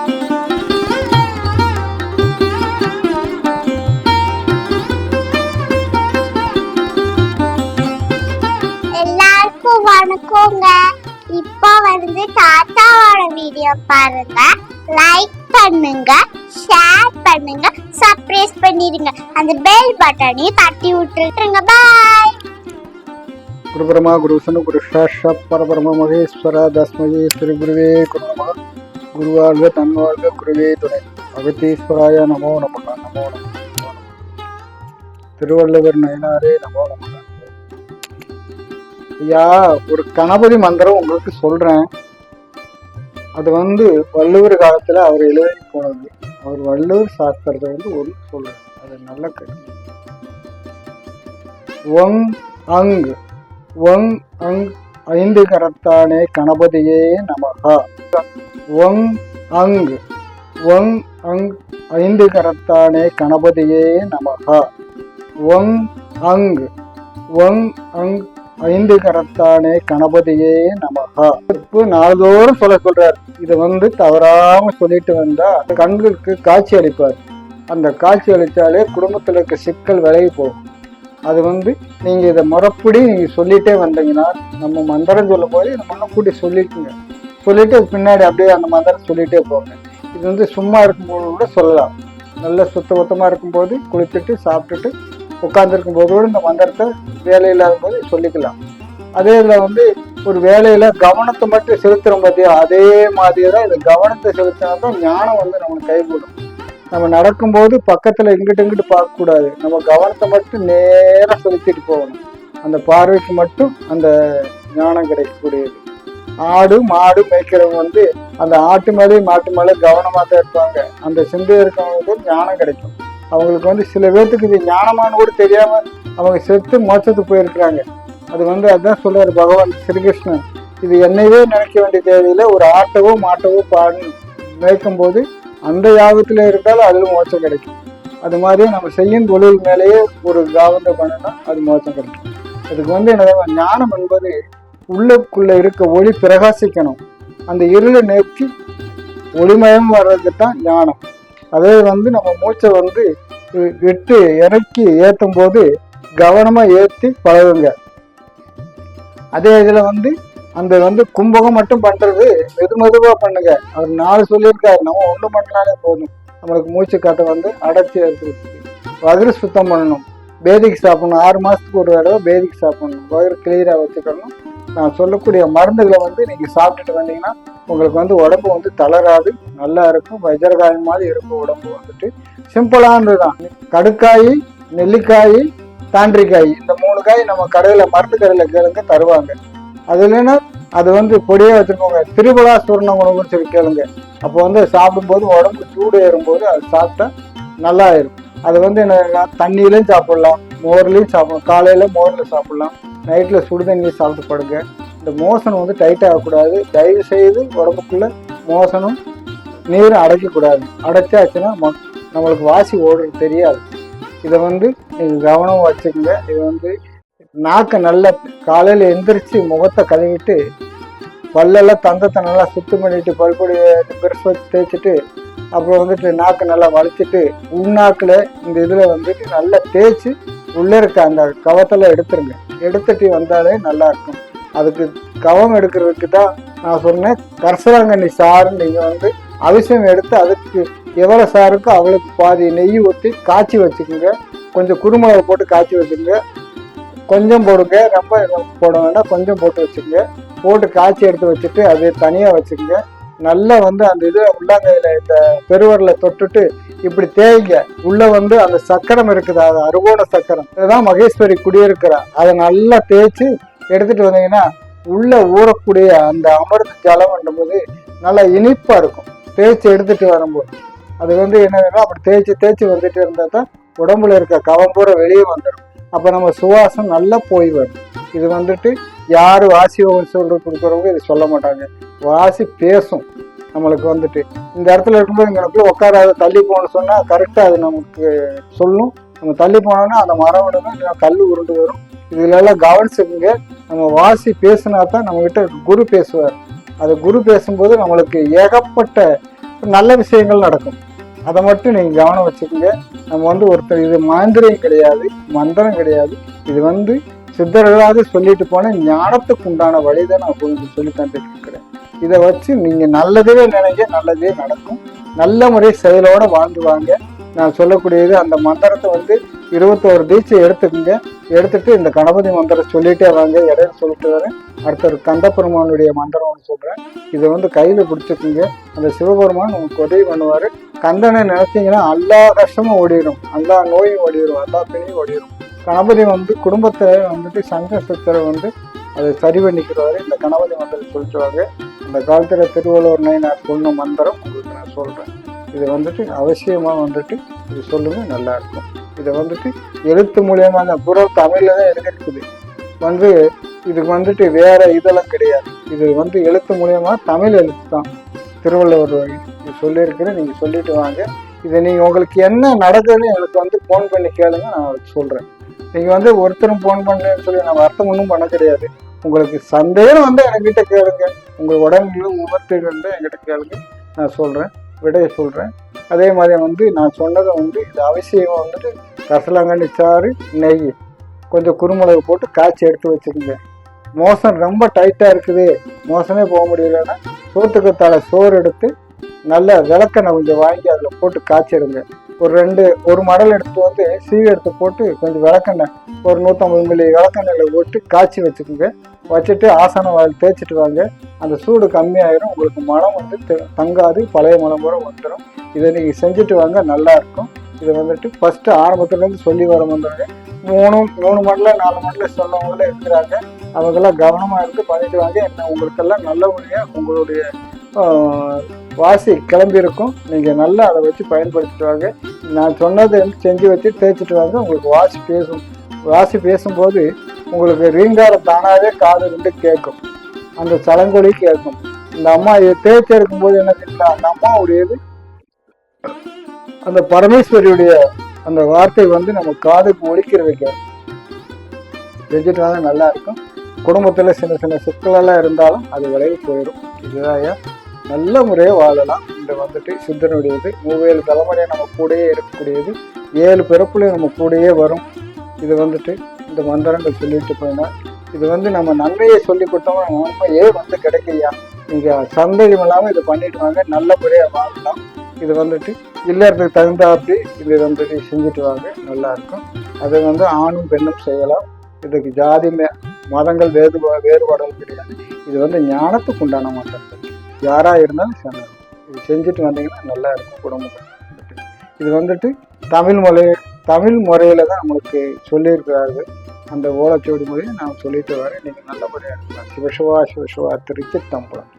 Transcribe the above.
எல்லாருக்கும் வணக்கங்க. இப்போ தாத்தாவோட வீடியோ பாருங்க, லைக் பண்ணுங்க, ஷேர் பண்ணுங்க, சப்ஸ்கிரைப் பண்ணிடுங்க, அந்த பெல் பட்டனையும் தட்டி விட்டுருங்க. பாய். குரு பிரமா குரு விஷ்ணு குரு சாட்சாத் பரபிரம்ம மகேஸ்வர தஸ்மகே ஸ்ரீ குருவே குருநம. குருவாழ்க தன்வாழ்க குருவே துணை. அகத்தீஸ்வராய நமோ நமக நமோ நம. திருவள்ளுவர் நயனாரே நமோ நமக. ஐயா, ஒரு கணபதி மந்திரம் உங்களுக்கு சொல்றேன். அது வள்ளுவர் காலத்துல அவர் எழுதி போனது. அவர் வள்ளுவர் சாஸ்திரத்தை ஒரு சொல்றாரு. அது நல்ல கருத்து. ஒங் அங் ஒங் அங் ஐந்து கரத்தானே கணபதியே நமகா. ஒங் அங் ஒங் அங் ஐந்து கரத்தானே கணபதியே நமகா. ஒங் அங் ஒங் அங் ஐந்து கரத்தானே கணபதியே நமகா. நாள்தோறும் சொல்றார். இதை தவறாம சொல்லிட்டு வந்தா கண்களுக்கு காட்சி அளிப்பார். அந்த காட்சி அளித்தாலே குடும்பத்துல இருக்க சிக்கல் விலகி போகும். அது நீங்க இதை முறைப்படி நீங்க சொல்லிட்டே வந்தீங்கன்னா, நம்ம மந்திரம் சொல்லும் போது இதை முன்னக்கூட்டி சொல்லிட்டுங்க. சொல்லிட்டு பின்னாடி அப்படியே அந்த மந்திரம் சொல்லிட்டே போங்க. இது சும்மா இருக்கும்போது கூட சொல்லலாம். நல்ல சுத்தபத்தமா இருக்கும்போது, குளிச்சுட்டு சாப்பிட்டுட்டு உட்கார்ந்துருக்கும் போது கூட இந்த மந்திரத்தை வேலை இல்லாத போது சொல்லிக்கலாம். அதே இதில் ஒரு வேலையில கவனத்தை மட்டும் செலுத்துறோம் பார்த்தியா, அதே மாதிரி தான் இது கவனத்தை செலுத்தினா தான் ஞானம் நம்மளுக்கு கைகூடும். நம்ம நடக்கும்போது பக்கத்துல இங்கிட்டு பார்க்கக்கூடாது. நம்ம கவனத்தை மட்டும் நேராக செலுத்திட்டு போகணும். அந்த பார்வைக்கு மட்டும் அந்த ஞானம் கிடைக்கக்கூடியது. ஆடு மாடு மேய்க்கிறவங்க அந்த ஆட்டு மேலேயும் மாட்டு மேலே கவனமா தான் இருப்பாங்க. அந்த சிந்தை இருக்கவங்களுக்கு ஞானம் கிடைக்கும். அவங்களுக்கு சில பேர்த்துக்கு இது ஞானமானு கூட தெரியாம அவங்க செத்து மோட்சத்துக்கு போயிருக்கிறாங்க. அது அதுதான் சொல்றாரு பகவான் ஸ்ரீகிருஷ்ணன். இது என்னையவே நினைக்க வேண்டிய தேவையில்லை. ஒரு ஆட்டவோ மாட்டவோ மேய்க்கும் போது அந்த யாகத்துல இருந்தாலும் அதுல மோட்சம் கிடைக்கும். அது மாதிரி நம்ம செய்யும் தொழில் மேலேயே ஒரு காவந்த பண்ணினா அது மோட்சம் கிடைக்கும். அதுக்கு என்ன ஞானம் என்பது உள்ளுக்குள்ள இருக்க ஒளி பிரகாசிக்கணும். அந்த இருளை நோக்கி ஒளிமயம் வர்றதுக்கு தான் ஞானம். அதே நம்ம மூச்சை விட்டு இறக்கி ஏற்றும் போது கவனமா ஏற்றி பழகுங்க. அதே இதுல அந்த கும்பகம் மட்டும் பண்றது மெதுவா பண்ணுங்க. அவர் 4 சொல்லியிருக்காரு. நம்ம 1 பண்ணாலே போதும். நம்மளுக்கு மூச்சு காற்றை அடைச்சி எடுத்துருக்கு. வயிறு சுத்தம் பண்ணணும். பேதிக்கு சாப்பிடணும். 6 மாசத்துக்கு ஒரு தடவை பேதிக்கு சாப்பிடணும். வயிறு கிளியரா வச்சுக்கணும். நான் சொல்லக்கூடிய மருந்துகளை நீங்க சாப்பிட்டுட்டு வந்தீங்கன்னா உங்களுக்கு உடம்பு தளராது, நல்லா இருக்கும். வஜ்ரகாயம் மாதிரி இருக்கும் உடம்பு. சிம்பிளானதுதான். கடுக்காய், நெல்லிக்காய், தாண்டிக்காய், இந்த 3 காய் நம்ம கடையில மருந்து கடையில கேளுங்க, தருவாங்க. அது இல்லைன்னா அது பொடியா வச்சுக்கோங்க. திரிபலா சூர்ண உணவுன்னு சொல்லி கேளுங்க. அப்போ சாப்பிடும்போது உடம்பு சூடு ஏறும்போது அது சாப்பிட்டா நல்லா இருக்கும். அது என்ன தண்ணியிலையும் சாப்பிடலாம், மோர்லையும் சாப்பிடலாம். காலையில மோர்ல சாப்பிடலாம், நைட்ல சுடு தண்ணியை சாப்பிட்டு படுங்க. இந்த மோசனம் டைட் ஆகக்கூடாது. தயவு செய்து உடம்புக்குள்ள மோசனம் நீரை அடைக்கக்கூடாது. அடைச்சாச்சுன்னா நம்மளுக்கு வாசி ஓடுறது தெரியாது. இதை நீங்க கவனம் வச்சுக்கோங்க. இது நாக்கை நல்லா காலையில எந்திரிச்சு முகத்தை கழுவிட்டு பல்லெல்லாம் தந்தத்தை நல்லா சுத்தம் பண்ணிட்டு பல்பொடி பெருசு வச்சு தேய்ச்சிட்டு அப்புறம் நாக்கை நல்லா வலிச்சிட்டு உள்நாக்குல இந்த இதுல நல்லா தேய்ச்சி உள்ள இருக்க அந்த கவத்தெல்லாம் எடுத்துருங்க. எடுத்துட்டு வந்தாலே நல்லா இருக்கும். அதுக்கு கவம் எடுக்கிறதுக்கு தான் நான் சொன்னேன். கரிசலாங்கண்ணி சாறு நீங்க அவசியம் எடுத்து அதுக்கு எவ்வளவு சாறு இருக்கோ அவளுக்கு பாதி நெய் ஊற்றி காய்ச்சி வச்சுக்கோங்க. கொஞ்சம் குருமிளகு போட்டு காய்ச்சி வச்சுக்கோங்க. கொஞ்சம் போடுங்க, ரொம்ப போட வேண்டாம், கொஞ்சம் போட்டு வச்சுக்கோங்க. போட்டு காய்ச்சி எடுத்து வச்சுட்டு அது தனியா வச்சுக்கோங்க. நல்லா அந்த இது உள்ளங்கையில இந்த பெருவரில் தொட்டுட்டு இப்படி தேய்ங்க. உள்ள அந்த சக்கரம் இருக்குது, அது அருகோண சக்கரம். இதுதான் மகேஸ்வரி குடியிருக்கிறா. அதை நல்லா தேய்ச்சி எடுத்துட்டு வந்தீங்கன்னா உள்ள ஊறக்கூடிய அந்த அமிர்த ஜலம் போது நல்லா இனிப்பா இருக்கும். தேய்ச்சி எடுத்துட்டு வரும்போது அது என்ன வேணும், அப்படி தேய்ச்சி வந்துட்டு இருந்தா தான் உடம்புல இருக்க கவம் பூரா வெளியே வந்துடும். அப்ப நம்ம சுவாசம் நல்லா போய் வரும். இது யாரு வாசி சொல்ற கொடுக்குறவங்க இது சொல்ல மாட்டாங்க. வாசி பேசும். நம்மளுக்கு இந்த இடத்துல இருக்கும்போது எங்களுக்குள்ள உட்காராத தள்ளி போகணும்னு சொன்னா கரெக்டா அது நமக்கு சொல்லும். நம்ம தள்ளி போனோம்னா அந்த மரம் கல் உருண்டு வரும். இதுல எல்லாம் கவனிச்சுக்குங்க. நம்ம வாசி பேசினா தான் நம்ம கிட்ட குரு பேசுவார். அது குரு பேசும்போது நம்மளுக்கு ஏகப்பட்ட நல்ல விஷயங்கள் நடக்கும். அதை மட்டும் நீங்கள் கவனம் வச்சுக்கோங்க. நம்ம வந்து ஒருத்தர் இது மாந்திரியம் கிடையாது, மந்திரம் கிடையாது. இது வந்து சித்தர்களாவது சொல்லிட்டு போன ஞானத்துக்கு உண்டான வழிதான் நான் உங்களுக்கு சொல்லி தந்துட்டு இருக்கிறேன். இதை வச்சு நீங்கள் நல்லதே நினைக்க நல்லதே நடக்கும். நல்ல முறை செயலோட வாழ்ந்துவாங்க. நான் சொல்லக்கூடியது அந்த மந்திரத்தை வந்து 21 தீட்சை எடுத்துக்கோங்க. எடுத்துட்டு இந்த கணபதி மந்திரம் சொல்லிட்டே வாங்க. இடையில சொல்லிட்டு வரேன். அடுத்த கந்த பெருமானுடைய மந்திரம் ஒன்று சொல்கிறேன். இதை வந்து கையில் பிடிச்சிக்குங்க. அந்த சிவபெருமான் உங்களுக்கு உதவி பண்ணுவார். கந்தனை நினைச்சிங்கன்னா எல்லா கஷ்டமும் ஓடிடும், எல்லா நோயும் ஓடிடும், எல்லா பிணியும் ஓடிடும். கணபதி வந்து குடும்பத்தை வந்துட்டு சங்கடத்தை வந்து அதை சரி பண்ணிக்கிறாரு. இந்த கணபதி மந்திரம் சொல்லிட்டுவாங்க. அந்த காலத்தில் திருவள்ளுவர் நான் சொன்ன மந்திரம் உங்களுக்கு நான் சொல்கிறேன். இதை வந்துட்டு அவசியமாக வந்துட்டு இது சொல்லுங்க, நல்லா இருக்கும். இதை வந்துட்டு எழுத்து மூலியமாக அந்த பூரா தமிழில் தான் எழுதிருக்குது. வந்து இதுக்கு வந்துட்டு வேற இதெல்லாம் கிடையாது. இது வந்து எழுத்து மூலியமாக தமிழ் எழுத்து தான். திருவள்ளுவர் இது சொல்லியிருக்கிறேன். நீங்கள் சொல்லிட்டு வாங்க. இதை நீங்கள் உங்களுக்கு என்ன நடக்குதுன்னு எனக்கு வந்து ஃபோன் பண்ணி கேளுங்க, நான் சொல்கிறேன். நீங்கள் வந்து ஒருத்தரும் ஃபோன் பண்ணலன்னு சொல்லி நான் அர்த்தம் ஒன்றும் பண்ண கிடையாது. உங்களுக்கு சந்தேகம் வந்து என்கிட்ட கேளுங்க. உங்கள் உடம்புல உபத்துகள் வந்து என்கிட்ட கேளுங்க, நான் சொல்கிறேன், விடைய சொல்கிறேன். அதே மாதிரி வந்து நான் சொன்னதை வந்து இது அவசியம் வந்துட்டு கசலாங்கண்ணி சாறு, நெய், கொஞ்சம் குருமிளகு போட்டு காய்ச்சி எடுத்து வச்சுக்கோங்க. மோசம் ரொம்ப டைட்டாக இருக்குது, மோசமே போக முடியலன்னா சோத்துக்கத்தாழ சோறு எடுத்து நல்ல விளக்கெண்ணெய் கொஞ்சம் வாங்கி அதில் போட்டு காய்ச்சிடுங்க. ஒரு மடல் எடுத்து வந்து சீவி எடுத்து போட்டு கொஞ்சம் விளக்கெண்ணெய் ஒரு 150 மில்லி விளக்கெண்ணெயில் போட்டு காய்ச்சி வச்சுக்கோங்க. வச்சுட்டு ஆசனம் வாயில் தேய்ச்சிட்டு வாங்க. அந்த சூடு கம்மியாயிரும். உங்களுக்கு மனம் வந்து தங்காது, பழைய மனம் கூட வந்துடும். இதை நீங்கள் செஞ்சுட்டு வாங்க, நல்லா இருக்கும். இதை வந்துட்டு ஃபஸ்ட்டு ஆரம்பத்துலேருந்து சொல்லி வர வந்துடுங்க. 3 மடல 4 மடல சொன்னவங்களே இருக்கிறாங்க. அவங்கெல்லாம் கவனமாக இருந்து பண்ணிட்டு வாங்க. என்ன உங்களுக்கெல்லாம் நல்லபடியாக உங்களுடைய வாசி கிளம்பியிருக்கும். நீங்கள் நல்லா அதை வச்சு பயன்படுத்திட்டு வாங்க. நான் சொன்னதை செஞ்சு வச்சு தேய்ச்சிட்டு வாங்க. உங்களுக்கு வாசி பேசும்போது உங்களுக்கு ரீங்காரம் தானாகவே காது ரெண்டு கேட்கும், அந்த சலங்கொலி கேட்கும். இந்த அம்மா இதை தேய்ச்சி இருக்கும்போது என்ன தெரியுங்களா, அந்த அம்மாவுடையது அந்த பரமேஸ்வரியுடைய அந்த வார்த்தை வந்து நம்ம காதுக்கு ஒலிக்கிற வைக்கும். செஞ்சுட்டு வாங்க, நல்லா இருக்கும். குடும்பத்தில் சின்ன சின்ன சிக்கலெல்லாம் இருந்தாலும் அது விலகி போயிடும். இதுதான் நல்ல முறையாக வாழலாம். இந்த வந்துட்டு சித்தனுடையது 37 தலைமுறையாக நம்ம கூடயே இருக்கக்கூடியது. 7 பிறப்புலையும் நம்ம கூடயே வரும். இது வந்துட்டு இந்த மந்திரங்கள் சொல்லிட்டு போயினா இது வந்து நம்ம நன்மையை சொல்லி கொடுத்தோம்னா நன்மையே வந்து கிடைக்கையா. நீங்கள் சந்தேகம் இல்லாமல் இதை பண்ணிட்டு வாங்க, நல்ல முறையாக வாழலாம். இது வந்துட்டு இல்லறதுக்கு தகுந்தாப்படி இது வந்துட்டு செஞ்சுட்டு வாங்க, நல்லா இருக்கும். அதை வந்து ஆணும் பெண்ணும் செய்யலாம். இதுக்கு ஜாதி மதங்கள் வேறுபாடுகள் கிடையாது. இது வந்து ஞானத்துக்கு உண்டான மந்திரங்கள். யாராக இருந்தாலும் சொன்னாங்க இது செஞ்சுட்டு வந்தீங்கன்னா நல்லா இருக்கும் குடும்பம். இது வந்துட்டு தமிழ் முறையில் தான் நம்மளுக்கு சொல்லியிருக்கிறார்கள். அந்த ஓலைச்சுவடி முறையை நான் சொல்லிட்டு வரேன். நீங்கள் நல்லபடியாக இருக்கலாம். சிவசிவா சிவசிவா. திருச்சிற்றம்பலம்.